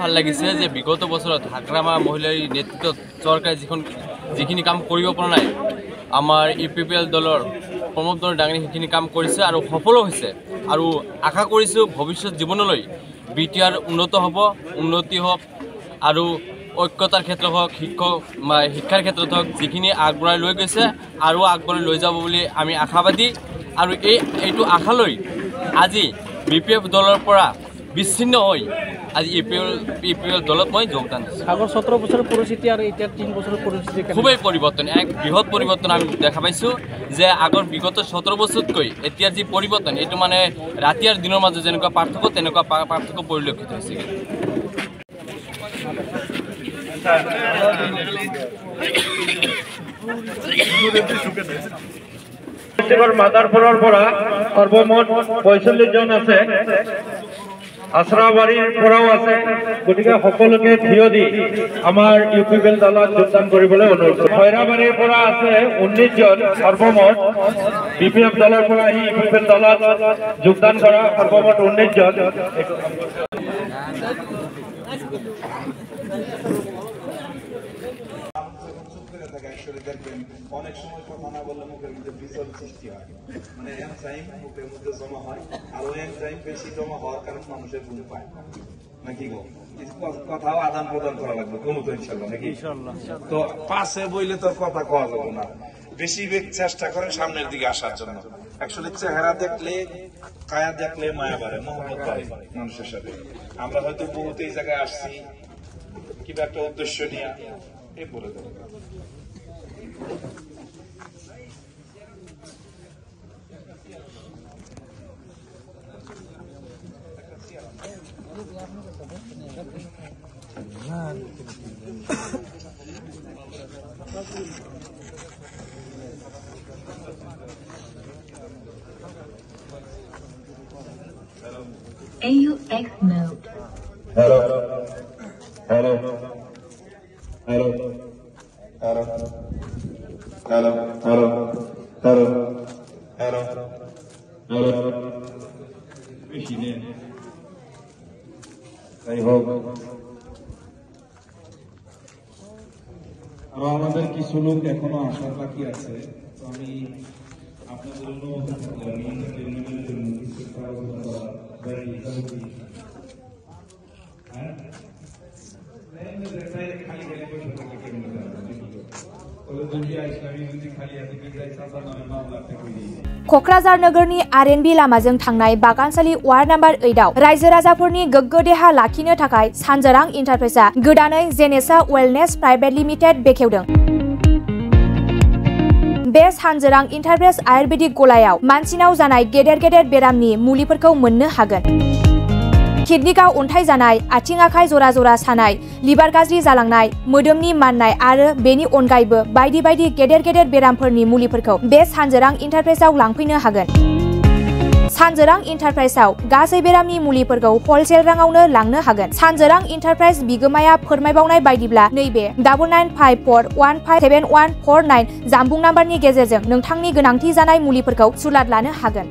ভাল লাগিছে যে বিগত বছৰত হাগ্ৰামা মহিলাৰ নেতৃত্বত চৰকাৰে যিখিনি কাম কৰিব পৰা নাই আমাৰ ইউপিপিএল দলৰ প্ৰমোদ বৰা ডাঙৰীয়ে সেইখিনি কাম কৰিছে আৰু সফল হৈছে আৰু আশা কৰিছোঁ ভৱিষ্যত জীৱনলৈ বিটিআৰ উন্নতি হওক আৰু ঐক্যতাৰ ক্ষেত্ৰত হওক শিক্ষাৰ ক্ষেত্ৰত হওক যিখিনি আগবঢ়াই লৈ গৈছে আৰু আগবঢ়াই লৈ যাব বুলি আমি আশাবাদী আৰু এইটো আশালৈ আজি বিপিএফ দলৰ পৰা বিচ্ছিন্ন হৈ আজি ইউপিএল দলত মই যোগদান দিছোঁ। আগৰ 17 বছৰৰ পৰিস্থিতি আৰু এতিয়া 3 বছৰৰ পৰিস্থিতি খুবেই পৰিৱৰ্তন, এক বৃহৎ পৰিৱৰ্তন আমি দেখা পাইছোঁ যে আগৰ বিগত 17 বছৰতকৈ এতিয়া যি পৰিৱৰ্তন এইটো মানে ৰাতি আৰু দিনৰ মাজত যেনেকুৱা পাৰ্থক্য তেনেকুৱা পাৰ্থক্য পৰিলক্ষিত হৈছে। মাদাৰপুৰৰ পৰা সৰ্বমুঠ 45 জন আছে, আশ্ৰাবাৰীৰ পৰাও আছে। গতিকে সকলোকে থিয় দি আমাৰ ইউপিপিএল দলত যোগদান কৰিবলৈ অনুৰোধ। খৈৰাবাৰীৰ পৰা আছে 19 জন সৰ্বমুঠ, বিপিএফ দলৰ পৰা আহি ইউপিপিএল দলত যোগদান কৰা সৰ্বমুঠ 19 জন। দেখবেন অনেক সময় কথা না বললে মুখের মধ্যে বিজল সৃষ্টি হয়, মানে এনজাইম মুখের মধ্যে জমা হয় আর ওই এনজাইম বেশি জমা হওয়ার কারণে মানুষের ঘুম পায় নাকি গো, কথাও আদান প্রদান করা লাগবে ঘুমতো ইনশাল্লাহ নাকি। তো পাশে বইলে তোর কথা কওয়া যাবে না, বেশি চেষ্টা করেন সামনের দিকে আসার জন্য। অ্যাকচুয়ালি চেহারা দেখলে কায়া দেখলে মায়া বাড়ে, মহব্বত বাড়ে মানুষের সাথে। আমরা হয়তো বহুত এই জায়গায় আসছি কিংবা একটা উদ্দেশ্য নিয়ে এই বলে দেবো। AUX mode. Hello. Hello. Hello. Hello. Hello. Hello. Hello. Hello. Hello. বেশি নেই, তাই হোক। আর আমাদের কিছু লোক এখনো আসার বাকি আছে, তো আমি আপনাদের क'क्राझार नोगोरनि आरएनबी लामाजों थांनाय बागानसालि वार्ड नम्बर 8 आव रायजो राजाफोरनि गोग्गो देहा लाखिनो थाखाय सानजोरां इन्टारप्राइजआ गोदानै जेनेसा वेलनेस प्राइभेट लिमिटेड बेखेवदों। बे सानजोरां इन्टारप्राइज आयुर्वेदिक गलायाव मानसिनाव जानाय गेदेर गेदेर बेरामनि मुलिफोरखौ मोननो हागोन। किडनिकाव अन्थाइ जानाय, आथिं आखाइ जरा जरा सानाय, लिभार गाज्रि जालांनाय, मोदोमनि माननाय आरो बेनि अनगायैबो बायदि बायदि गेदेर गेदेर बेरामफोरनि मुलिफोरखौ बे सानजोरां इन्टारप्राइजआव लांफैनो हागोन। सानजोरां इन्टारप्राइजआव गासै बेरामनि मुलिफोरखौ हलसेल राङावनो लांनो हागोन। सानजोरां इन्टारप्राइज बिगोमाया फोरमायबावनाय बायदिब्ला नैबे 9954157149 जानबुं नाम्बारनि गेजेरजों नोंथांनि गोनांथि जानाय मुलिफोरखौ सुलाद लानो हागोन।